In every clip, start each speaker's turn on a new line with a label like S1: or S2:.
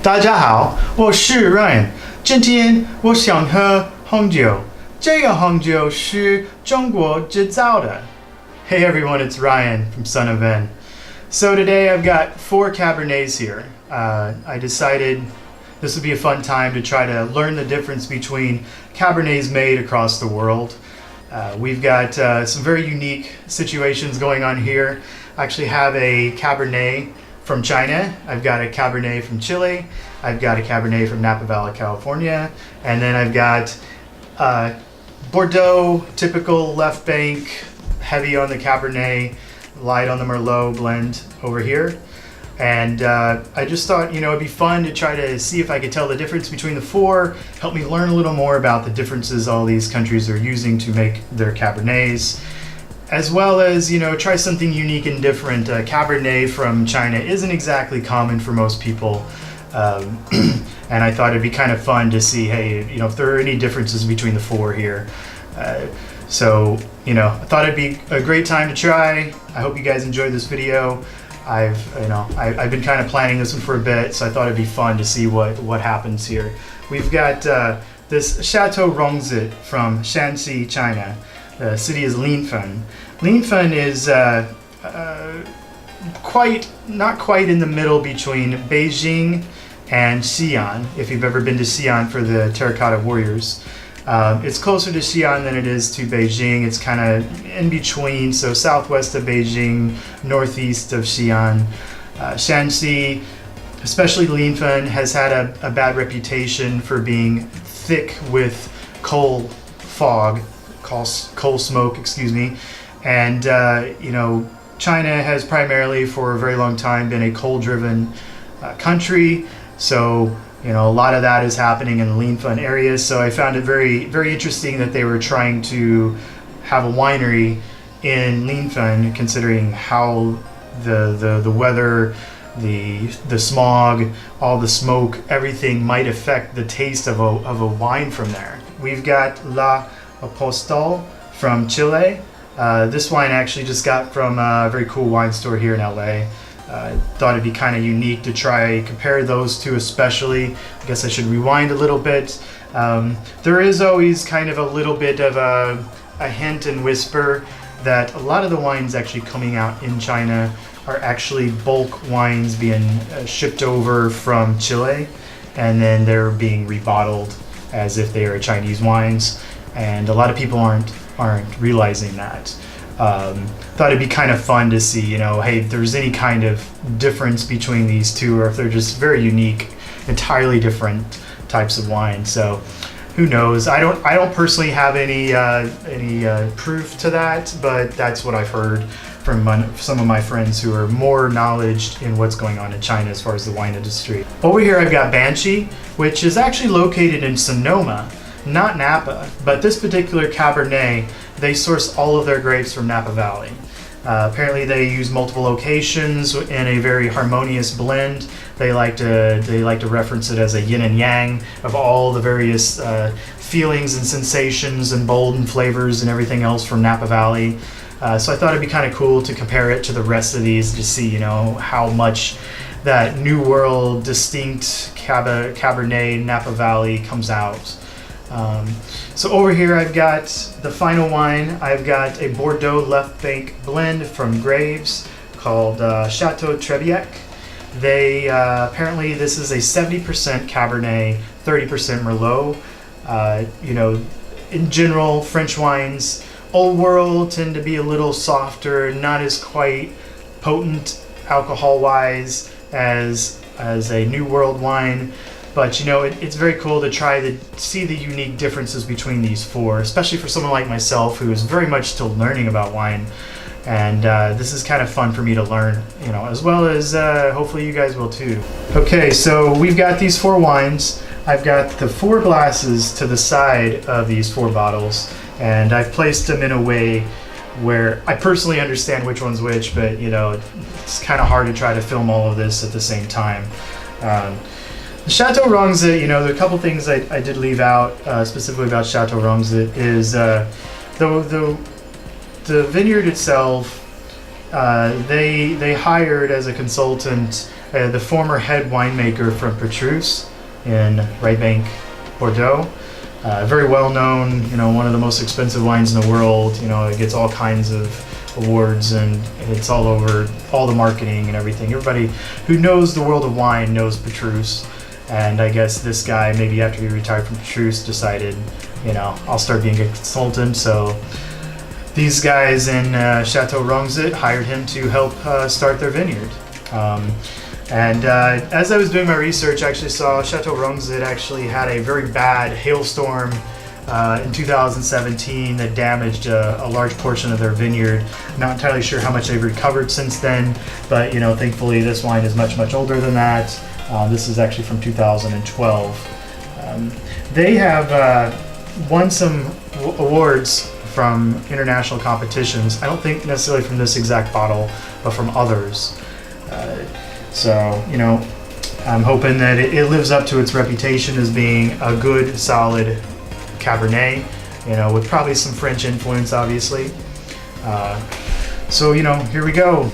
S1: 大家好，我是 Ryan，今天我想喝红酒，这个红酒是中国制造的。Hey everyone, it's Ryan from sonofvin. So today I've got 4 Cabernets here. I decided this would be a fun time to try to learn the difference between Cabernets made across the world. We've got some very unique situations going on here. I actually have a Cabernet from China, I've got a Cabernet from Chile, I've got a Cabernet from Napa Valley, California, and then I've got Bordeaux, typical left bank, heavy on the Cabernet, light on the Merlot blend over here. And I just thought, it'd be fun to try to see if I could tell the difference between the 4, help me learn a little more about the differences all these countries are using to make their Cabernets, as well as, try something unique and different. Cabernet from China isn't exactly common for most people. And I thought it'd be kind of fun to see, hey, if there are any differences between the 4 here. So, I thought it'd be a great time to try. I hope you guys enjoyed this video. I've been kind of planning this one for a bit, so I thought it'd be fun to see what happens here. We've got this Chateau Rongzi from Shanxi, China. The city is Vinson. Vinson is not quite in the middle between Beijing and Xi'an, if you've ever been to Xi'an for the Terracotta Warriors. It's closer to Xi'an than it is to Beijing. It's kind of in between, so southwest of Beijing, northeast of Xi'an. Shanxi, especially Vinson, has had a bad reputation for being thick with coal smoke, and China has primarily for a very long time been a coal-driven country, so a lot of that is happening in the Vinson area. So I found it very, very interesting that they were trying to have a winery in Vinson, considering how the weather, the smog, all the smoke, everything might affect the taste of a wine from there. We've got La Apostol from Chile. This wine actually just got from a very cool wine store here in LA. Thought it'd be kind of unique to try compare those two, especially. I guess I should rewind a little bit. There is always kind of a little bit of a hint and whisper that a lot of the wines actually coming out in China are actually bulk wines being shipped over from Chile, and then they're being rebottled as if they are Chinese wines. And a lot of people aren't realizing that. Thought it'd be kind of fun to see, hey, if there's any kind of difference between these two, or if they're just very unique, entirely different types of wine. So who knows? I don't personally have any proof to that, but that's what I've heard from some of my friends who are more knowledgeable in what's going on in China as far as the wine industry. Over here I've got Banshee, which is actually located in Sonoma, not Napa, but this particular Cabernet, they source all of their grapes from Napa Valley. Apparently they use multiple locations in a very harmonious blend. They like to reference it as a yin and yang of all the various feelings and sensations and bold and flavors and everything else from Napa Valley. So I thought it'd be kind of cool to compare it to the rest of these to see, how much that New World distinct Cabernet Napa Valley comes out. So over here I've got the final wine. I've got a Bordeaux left bank blend from Graves called Chateau Rongzi. They apparently this is a 70% Cabernet, 30% Merlot. In general, French wines, Old World, tend to be a little softer, not as quite potent alcohol-wise as a New World wine. But it's very cool to try to see the unique differences between these 4, especially for someone like myself who is very much still learning about wine. And this is kind of fun for me to learn, as well as hopefully you guys will too. Okay, so we've got these 4 wines. I've got the 4 glasses to the side of these 4 bottles, and I've placed them in a way where I personally understand which one's which, but it's kind of hard to try to film all of this at the same time. The Chateau Rongzi, there are a couple things I did leave out specifically about Chateau Rongzi is the vineyard itself. They hired as a consultant the former head winemaker from Petrus in Right Bank, Bordeaux. Very well known, one of the most expensive wines in the world. It gets all kinds of awards, and it's all over all the marketing and everything. Everybody who knows the world of wine knows Petrus, and I guess this guy, maybe after he retired from Petrus, decided, I'll start being a consultant. So these guys in Chateau Rongzi hired him to help start their vineyard. And as I was doing my research, I actually saw Chateau Rongzi actually had a very bad hailstorm in 2017 that damaged a large portion of their vineyard. Not entirely sure how much they've recovered since then, but thankfully this wine is much, much older than that. This is actually from 2012. They have won some awards from international competitions. I don't think necessarily from this exact bottle, but from others. So, I'm hoping that it lives up to its reputation as being a good, solid Cabernet, with probably some French influence, obviously. So, here we go.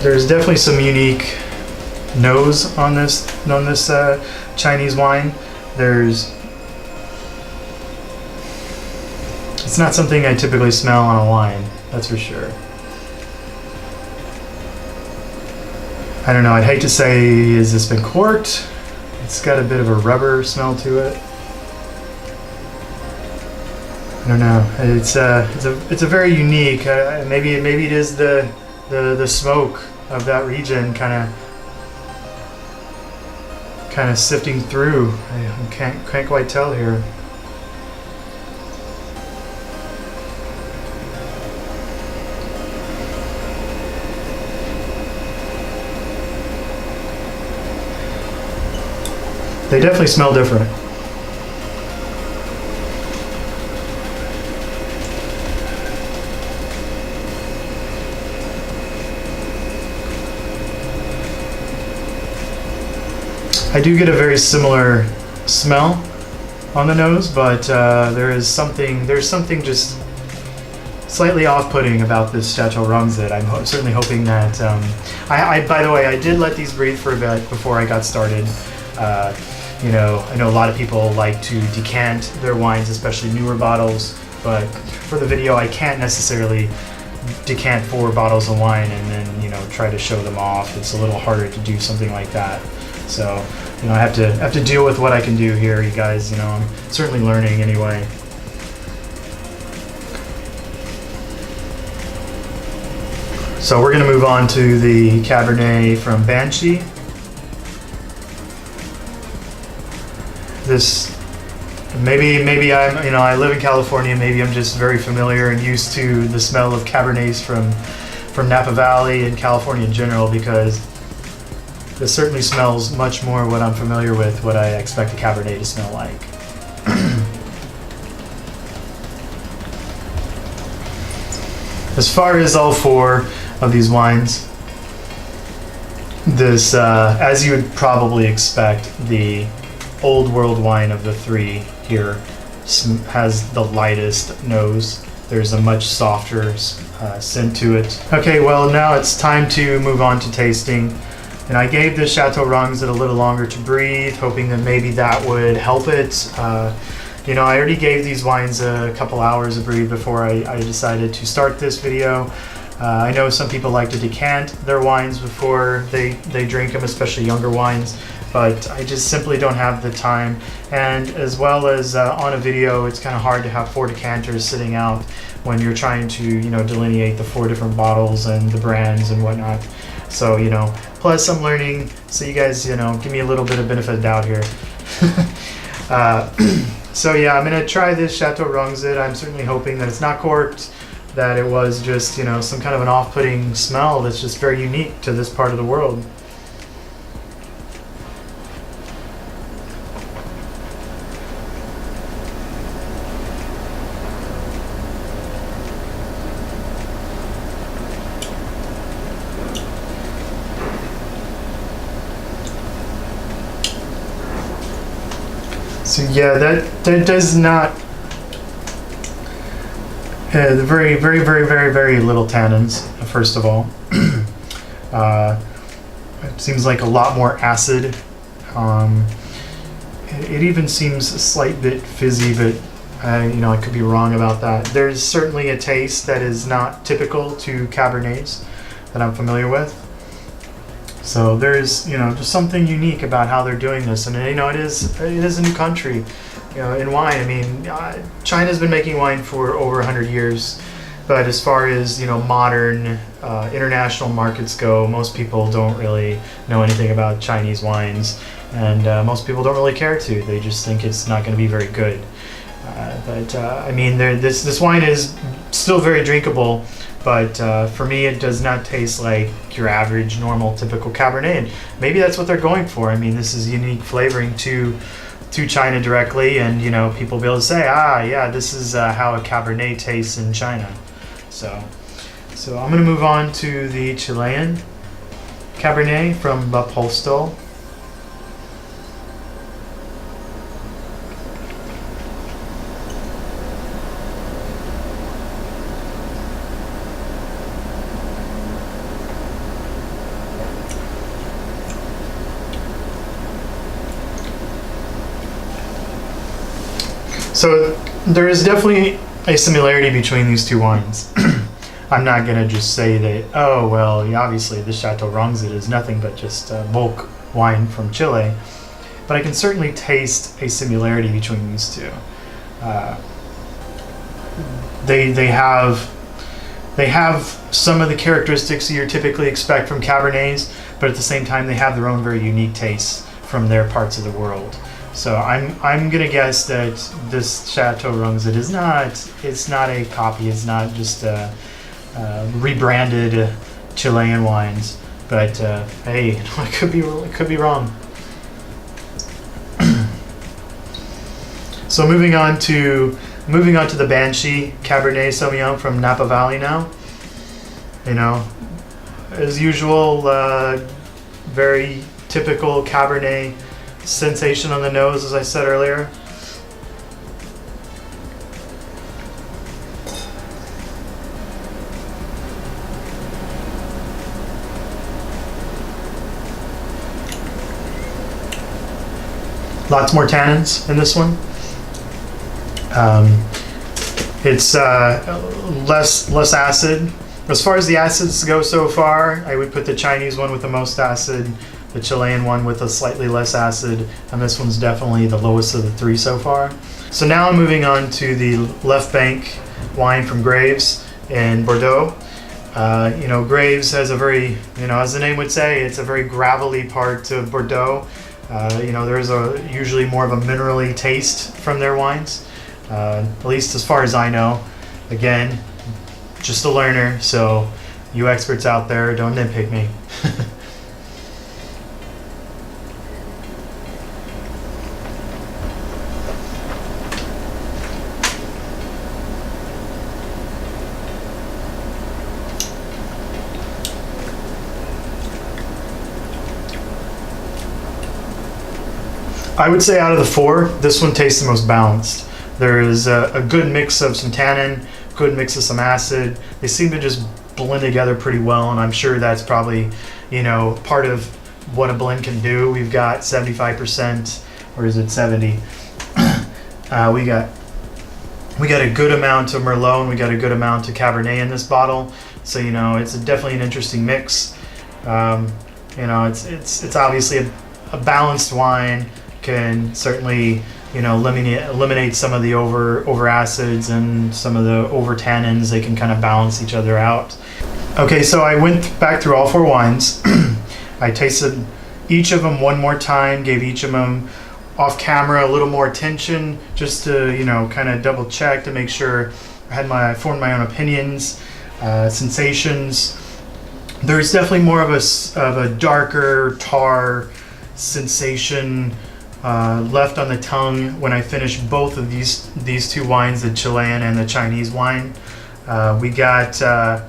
S1: There's definitely some unique nose on this Chinese wine. It's not something I typically smell on a wine, that's for sure. I don't know, I'd hate to say, has this been corked? It's got a bit of a rubber smell to it. I don't know, it's a very unique, maybe it is the smoke of that region kind of sifting through. I can't quite tell here. They definitely smell different. I do get a very similar smell on the nose, but there's something just slightly off-putting about this Chateau Rongzi. I'm certainly hoping that by the way, I did let these breathe for a bit before I got started. I know a lot of people like to decant their wines, especially newer bottles, but for the video I can't necessarily decant 4 bottles of wine and then try to show them off. It's a little harder to do something like that. So I have to deal with what I can do here, you guys. I'm certainly learning anyway. So we're going to move on to the Cabernet from Banshee. This maybe I'm I live in California. Maybe I'm just very familiar and used to the smell of Cabernets from Napa Valley and California in general, because this certainly smells much more what I'm familiar with, what I expect a Cabernet to smell like. As far as all 4 of these wines, this, as you would probably expect, the Old World wine of the 3 here has the lightest nose. There's a much softer scent to it. Okay, well now it's time to move on to tasting. And I gave this Chateau Rongzi a little longer to breathe, hoping that maybe that would help it. I already gave these wines a couple hours of breathe before I decided to start this video. I know some people like to decant their wines before they drink them, especially younger wines, but I just simply don't have the time. And as well as on a video, it's kind of hard to have 4 decanters sitting out when you're trying to delineate the 4 different bottles and the brands and whatnot. So plus I'm learning, so you guys give me a little bit of benefit of doubt here. So yeah, I'm gonna try this Chateau Rongzi. I'm certainly hoping that it's not corked, that it was just some kind of an off-putting smell that's just very unique to this part of the world. So yeah, that does not. The very, very, very, very, very little tannins, first of all. It seems like a lot more acid. It even seems a slight bit fizzy, but I could be wrong about that. There's certainly a taste that is not typical to Cabernets that I'm familiar with. So there's, just something unique about how they're doing this, and it is a new country, in wine. I mean, China's been making wine for over 100 years, but as far as modern international markets go, most people don't really know anything about Chinese wines, and most people don't really care to. They just think it's not going to be very good. This wine is still very drinkable, but for me it does not taste like your average, normal, typical Cabernet. And maybe that's what they're going for. I mean, this is unique flavoring to China directly, and people will be able to say, yeah, this is how a Cabernet tastes in China. So I'm going to move on to the Chilean Cabernet from Apostol. So there is definitely a similarity between these two wines. I'm not going to just say that, obviously the Chateau Rongzi is nothing but just bulk wine from Chile, but I can certainly taste a similarity between these two. They have some of the characteristics you typically expect from Cabernets, but at the same time they have their own very unique tastes from their parts of the world. So I'm gonna guess that this Chateau Rongzi it's not a copy. It's not just rebranded Chilean wines. But hey, it could be wrong. So moving on to the Banshee Cabernet Sauvignon from Napa Valley now. As usual, very typical Cabernet sensation on the nose, as I said earlier. Lots more tannins in this one. It's less acid. As far as the acids go so far, I would put the Chinese one with the most acid, the Chilean one with a slightly less acid, and this one's definitely the lowest of the three so far. So now I'm moving on to the Left Bank wine from Graves in Bordeaux. Graves has a very, as the name would say, it's a very gravelly part of Bordeaux. There's usually more of a minerally taste from their wines, at least as far as I know. Again, just a learner, so you experts out there, don't nitpick me. I would say out of the four, this one tastes the most balanced. There is a good mix of some tannin, good mix of some acid. They seem to just blend together pretty well, and I'm sure that's probably, part of what a blend can do. We've got 75%, or is it 70? We got a good amount of Merlot, and we got a good amount of Cabernet in this bottle. So it's definitely an interesting mix. It's obviously a balanced wine. Can certainly eliminate some of the over acids and some of the over tannins. They can kind of balance each other out. Okay, so I went back through all four wines. I tasted each of them one more time, gave each of them off camera a little more attention, just to kind of double check to make sure I formed my own opinions, sensations. There's definitely more of a darker tar sensation left on the tongue when I finished both of these two wines, the Chilean and the Chinese wine. We got a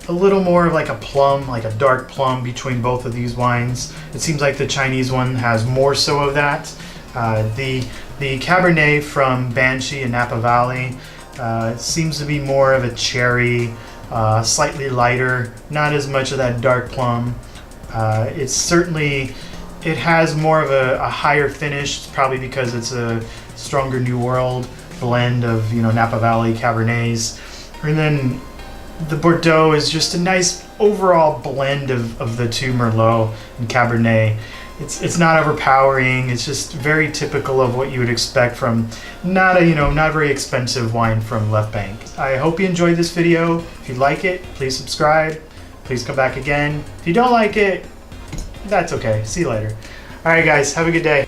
S1: little more of like a plum, like a dark plum between both of these wines. It seems like the Chinese one has more so of that. The Cabernet from Banshee in Napa Valley, It seems to be more of a cherry, slightly lighter, not as much of that dark plum. It has more of a higher finish, probably because it's a stronger New World blend of, you know, Napa Valley Cabernets. And then the Bordeaux is just a nice overall blend of the two Merlot and Cabernet. It's not overpowering. It's just very typical of what you would expect from not very expensive wine from Left Bank. I hope you enjoyed this video. If you like it, please subscribe. Please come back again. If you don't like it, that's okay. See you later. All right, guys, have a good day.